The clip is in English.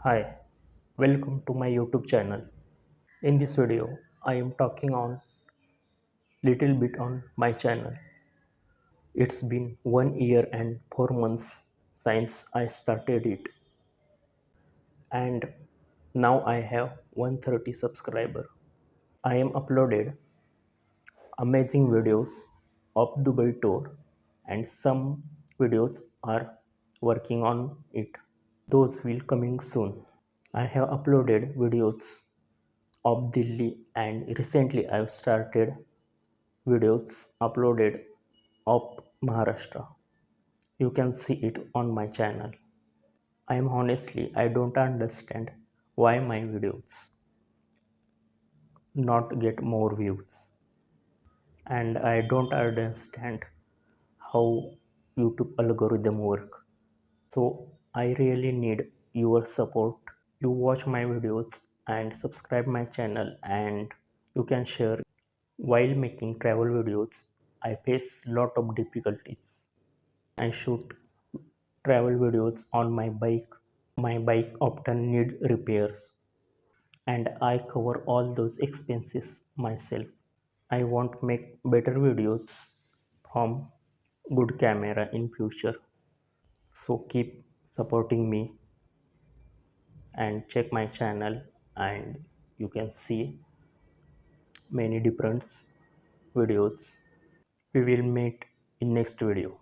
Hi, welcome to my YouTube channel. In this video, I am talking on little bit on my channel. It's been 1 year and 4 months since I started it, and now I have 130 subscriber. I am uploaded amazing videos of Dubai tour, and some videos are working on it. Those will coming soon. I have uploaded videos of Delhi, and recently I've started videos uploaded of Maharashtra. You can see it on my channel. I don't understand why my videos not get more views, and I don't understand how YouTube algorithm work. So I really need your support. You watch my videos and subscribe my channel, and you can share. While making travel videos, I face lot of difficulties. I shoot travel videos on my bike. My bike often need repairs, and I cover all those expenses myself. I want make better videos from good camera in future. So keep supporting me and check my channel, and you can see many different videos. We will meet in next video.